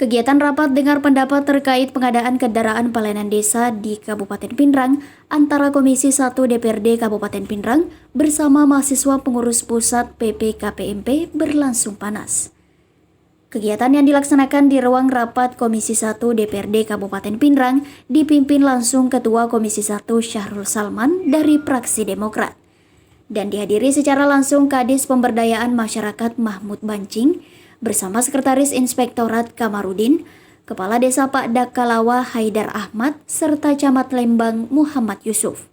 Kegiatan rapat dengar pendapat terkait pengadaan kendaraan pelayanan desa di Kabupaten Pinrang antara Komisi 1 DPRD Kabupaten Pinrang bersama mahasiswa pengurus pusat PPKPMP berlangsung panas. Kegiatan yang dilaksanakan di ruang rapat Komisi 1 DPRD Kabupaten Pinrang dipimpin langsung Ketua Komisi 1 Syahrul Salman dari Praksi Demokrat dan dihadiri secara langsung Kadis Pemberdayaan Masyarakat Mahmud Bancing bersama Sekretaris Inspektorat Kamarudin, Kepala Desa Pak Dakalawa Haidar Ahmad, serta Camat Lembang Muhammad Yusuf.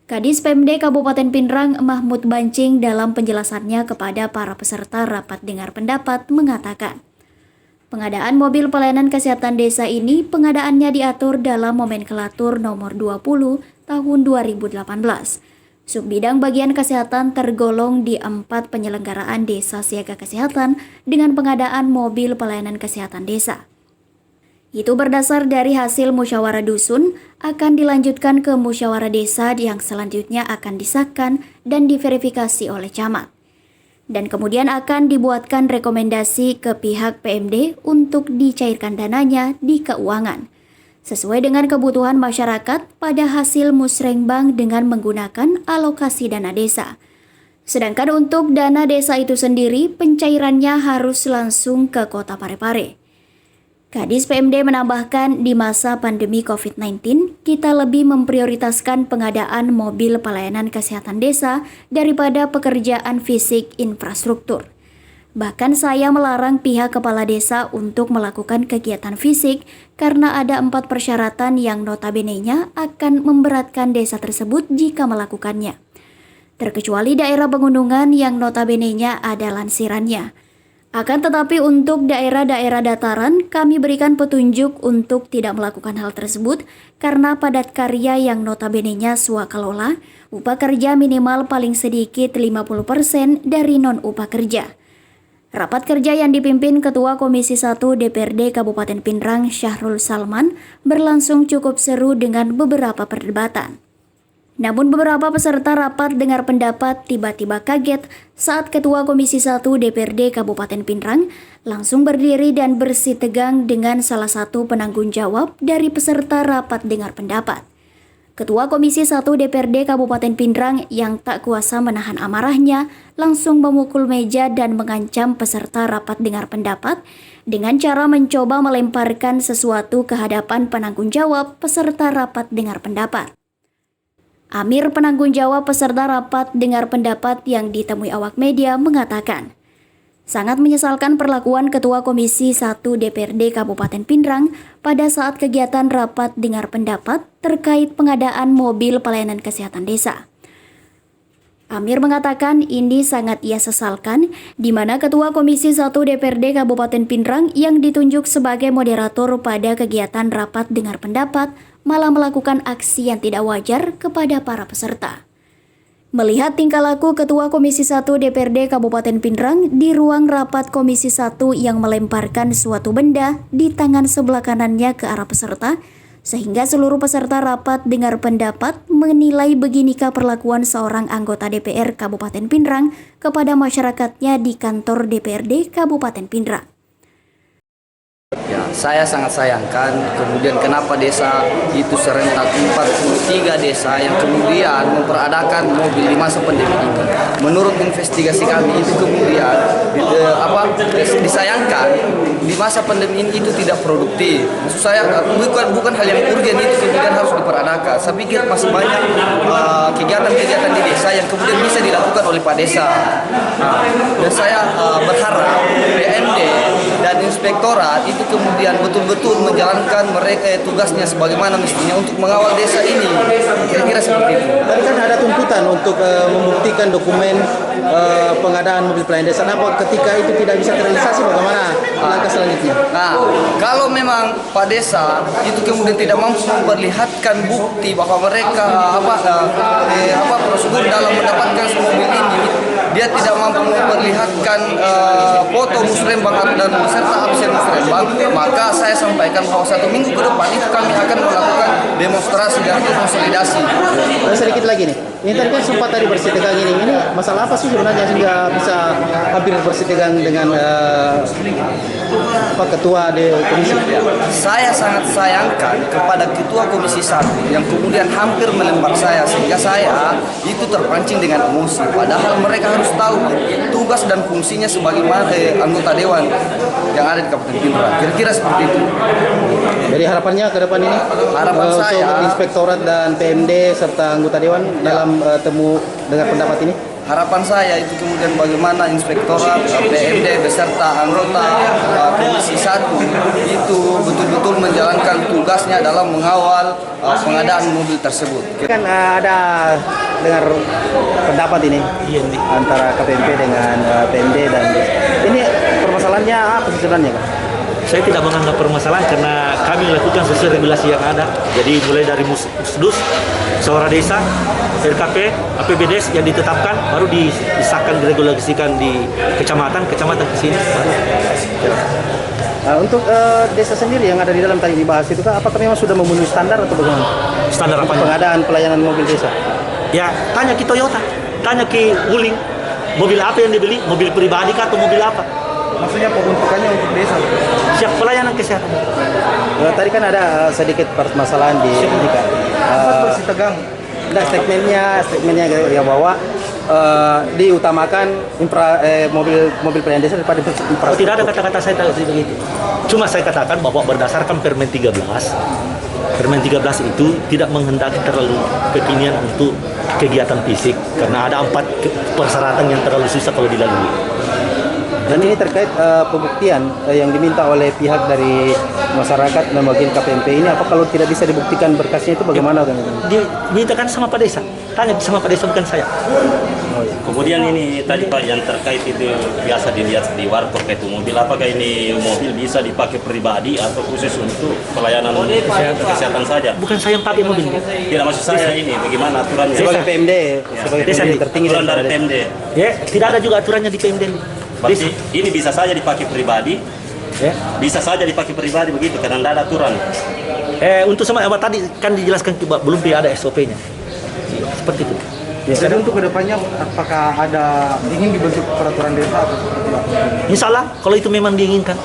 Kadis Pemda Kabupaten Pinrang Mahmud Bancing dalam penjelasannya kepada para peserta rapat dengar pendapat mengatakan, pengadaan mobil pelayanan kesehatan desa ini pengadaannya diatur dalam Nomenklatur nomor 20 tahun 2018. Subbidang bagian kesehatan tergolong di 4 penyelenggaraan desa siaga kesehatan dengan pengadaan mobil pelayanan kesehatan desa. Itu berdasar dari hasil musyawarah dusun akan dilanjutkan ke musyawarah desa yang selanjutnya akan disahkan dan diverifikasi oleh camat. Dan kemudian akan dibuatkan rekomendasi ke pihak PMD untuk dicairkan dananya di keuangan sesuai dengan kebutuhan masyarakat pada hasil musrengbang dengan menggunakan alokasi dana desa. Sedangkan untuk dana desa itu sendiri, pencairannya harus langsung ke Kota Parepare. Kadis PMD menambahkan di masa pandemi COVID-19, kita lebih memprioritaskan pengadaan mobil pelayanan kesehatan desa daripada pekerjaan fisik infrastruktur. Bahkan saya melarang pihak kepala desa untuk melakukan kegiatan fisik karena ada 4 persyaratan yang notabene-nya akan memberatkan desa tersebut jika melakukannya. Terkecuali daerah pegunungan yang notabene-nya ada lansirannya. Akan tetapi untuk daerah-daerah dataran kami berikan petunjuk untuk tidak melakukan hal tersebut karena padat karya yang notabene-nya swakalola, upah kerja minimal paling sedikit 50% dari non-upah kerja. Rapat kerja yang dipimpin Ketua Komisi 1 DPRD Kabupaten Pinrang Syahrul Salman berlangsung cukup seru dengan beberapa perdebatan. Namun beberapa peserta rapat dengar pendapat tiba-tiba kaget saat Ketua Komisi 1 DPRD Kabupaten Pinrang langsung berdiri dan bersih tegang dengan salah satu penanggung jawab dari peserta rapat dengar pendapat. Ketua Komisi 1 DPRD Kabupaten Pinrang yang tak kuasa menahan amarahnya langsung memukul meja dan mengancam peserta rapat dengar pendapat dengan cara mencoba melemparkan sesuatu ke hadapan penanggung jawab peserta rapat dengar pendapat. Amir, penanggung jawab peserta rapat dengar pendapat yang ditemui awak media, mengatakan, sangat menyesalkan perlakuan Ketua Komisi 1 DPRD Kabupaten Pinrang pada saat kegiatan rapat dengar pendapat terkait pengadaan mobil pelayanan kesehatan desa. Amir mengatakan ini sangat ia sesalkan, di mana Ketua Komisi 1 DPRD Kabupaten Pinrang yang ditunjuk sebagai moderator pada kegiatan rapat dengar pendapat malah melakukan aksi yang tidak wajar kepada para peserta. Melihat tingkah laku Ketua Komisi 1 DPRD Kabupaten Pinrang di ruang rapat Komisi 1 yang melemparkan suatu benda di tangan sebelah kanannya ke arah peserta, sehingga seluruh peserta rapat dengar pendapat menilai beginikah perlakuan seorang anggota DPR Kabupaten Pinrang kepada masyarakatnya di kantor DPRD Kabupaten Pinrang. Ya, saya sangat sayangkan kemudian kenapa desa itu serentak 43 desa yang kemudian memperadakan mobil di masa pandemi ini. Menurut investigasi kami itu kemudian disayangkan di masa pandemi ini itu tidak produktif. Maksud saya bukan hal yang urgen itu kemudian harus diperadakan. Saya pikir masih banyak kegiatan-kegiatan di desa yang kemudian bisa dilakukan oleh Pak Desa. Dan saya berharap PMD dan Inspektorat itu kemudian betul-betul menjalankan tugasnya sebagaimana mestinya untuk mengawal desa ini. Kira-kira seperti itu. Tadi kan ada tuntutan untuk membuktikan dokumen pengadaan mobil pelayanan desa. Nah, ketika itu tidak bisa terrealisasi, bagaimana langkah selanjutnya? Nah, kalau memang Pak Desa itu kemudian tidak mampu memperlihatkan bukti bahwa mereka prosedur dalam mendapatkan mobil ini, dia tidak mampu memperlihatkan foto musrembang dan beserta absen musrembang, maka saya sampaikan bahwa 1 minggu ke depan itu kami akan melakukan demonstrasi dan konsolidasi. Dan sedikit lagi nih, Ini tadi kan sempat tadi bersitegang ini masalah apa sih sebenarnya sehingga bisa hampir bersitegang dengan ketua komisi? Saya sangat sayangkan kepada ketua komisi 1 yang kemudian hampir melempar saya sehingga saya itu terpancing dengan emosi. Padahal mereka harus tahu tugas dan fungsinya sebagai anggota dewan yang ada di Kabupaten Pindrang. Kira-kira seperti itu. Jadi harapannya ke depan ini Harapan untuk saya- inspektorat dan PMD serta anggota dewan dalam temu dengar pendapat ini. Harapan saya itu kemudian bagaimana inspektorat, PMD beserta anggota komisi 1 itu betul-betul menjalankan tugasnya dalam mengawal pengadaan mobil tersebut. Kan ada dengar pendapat ini antara KPMP dengan PMD dan ini permasalahannya apa sih sebenarnya, Kak? Saya tidak menganggap permasalahan karena kami lakukan sesuai regulasi yang ada. Jadi mulai dari musdus, musyawarah desa, RKP, APBDes yang ditetapkan, baru disahkan, diregulasikan di kecamatan ke sini. Untuk desa sendiri yang ada di dalam tadi dibahas itu, Kak, apakah memang sudah memenuhi standar atau bagaimana? Standar apa? Pengadaan pelayanan mobil desa. Ya, tanya ke Toyota, tanya ke Wuling, mobil apa yang dibeli, mobil pribadi kah atau mobil apa? Maksudnya peruntukannya untuk desa. Siap pelayanan kesehatan. Tadi kan ada sedikit permasalahan di ini, Kak. Tegang. Nah, statementnya ya bahwa diutamakan mobil pelayanan desa daripada infrastruktur. Tidak ada kata-kata saya begitu. Cuma saya katakan bahwa berdasarkan Permen 13, Permen 13 itu tidak menghendaki terlalu kekinian untuk kegiatan fisik karena ada 4 persyaratan yang terlalu susah kalau dilalui. Dan ini terkait pembuktian yang diminta oleh pihak dari masyarakat dan bagian KPMP ini, apa kalau tidak bisa dibuktikan berkasnya itu bagaimana? Dimintakan sama Pak Desa, tanya sama Pak Desa bukan saya. Kemudian ini tadi Pak yang terkait itu biasa dilihat di warkop itu mobil, apakah ini mobil bisa dipakai pribadi atau khusus untuk pelayanan kesehatan saja? Bukan saya yang pakai mobil. Tidak, maksud saya ini bagaimana aturannya? Sebagai PMD, sebagai Desa PMD tertinggi Aturan dari daripada PMD. Ya, tidak ada juga aturannya di PMD. Berarti ini bisa saja dipakai pribadi, Ya. bisa saja dipakai pribadi begitu karena tidak ada aturan. Untuk sama tadi kan dijelaskan belum ada SOP-nya. Seperti itu. Ya. Jadi untuk kedepannya apakah ada ingin dibentuk peraturan desa atau seperti apa? Insya Allah kalau itu memang diinginkan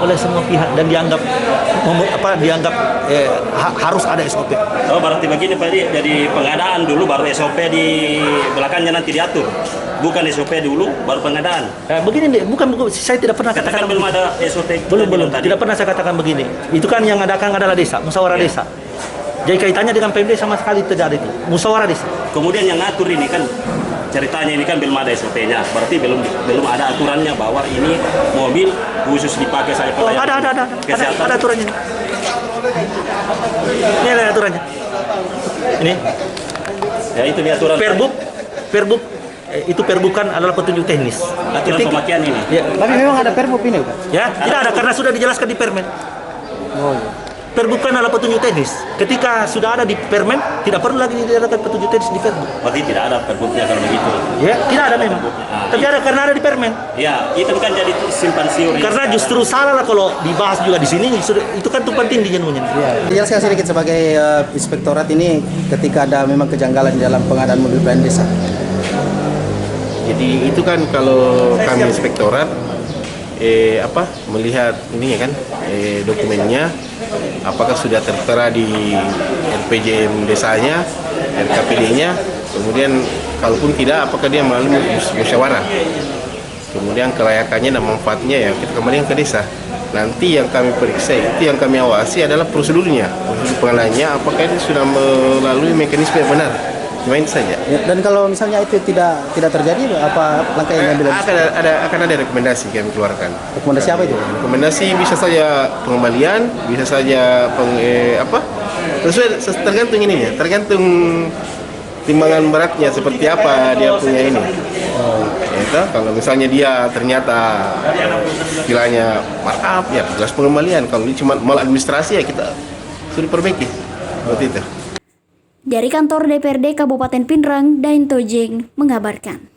oleh semua pihak dan dianggap harus ada SOP. Oh, berarti begini Pak, jadi pengadaan dulu baru SOP di belakangnya nanti diatur. Bukan SOP dulu baru pengadaan. Begini deh, bukan saya tidak pernah Katakan belum ada SOP. belum tadi. tidak pernah saya katakan begini. Itu kan yang adakan adalah desa, musyawarah desa. Jadi kaitannya dengan PMD sama sekali tidak ada itu. Musyawarah desa. Kemudian yang ngatur ini kan ceritanya ini kan belum ada SOP-nya, berarti belum ada aturannya bahwa ini mobil khusus dipakai saja Oh, pelayanan kesehatan. ada aturannya. Ini ada aturannya. Ini Ya itu dia aturan. Perbuk itu perbukan adalah petunjuk teknis. Aturan pemakaian ini. Ya, Tapi memang ada Perbup ini, Pak. ya, tidak ada karena sudah dijelaskan di Permen. Perbukan adalah petunjuk teknis. Ketika sudah ada di Permen, tidak perlu lagi diadakan petunjuk teknis di Perbuk. Berarti tidak ada perbuknya kalau begitu. Ya, tidak ada memang. Tapi ada karena ada di Permen. Ya, itu kan jadi simpan siur. Karena justru salah lah kalau dibahas juga di sini. Itu kan tumpang tindih jenuhnya. Jelaskan sedikit sebagai inspektorat ini ketika ada memang kejanggalan di dalam pengadaan mobil pelayanan desa. Jadi itu kan kalau kami inspektorat melihat ini kan dokumennya apakah sudah tertera di RPJM desanya, RKPD-nya, kemudian kalaupun tidak apakah dia melalui musyawarah. Kemudian kelayakannya dan manfaatnya ya kita kembalikan ke desa. Nanti yang kami periksa itu yang kami awasi adalah prosedur pengadanya apakah itu sudah melalui mekanisme yang benar. Cuma itu saja. Ya, dan kalau misalnya itu tidak terjadi, apa langkah yang diambil? Akan ada rekomendasi yang kami keluarkan. Rekomendasi apa itu? Rekomendasi bisa saja pengembalian, bisa saja tergantung ininya, tergantung timbangan beratnya seperti apa dia punya ini. Itu kalau misalnya dia ternyata istilahnya markup ya jelas pengembalian. Kalau ini cuma maladministrasi ya kita sudah perbaiki seperti itu. Dari kantor DPRD Kabupaten Pindrang, Dain Tojeng mengabarkan.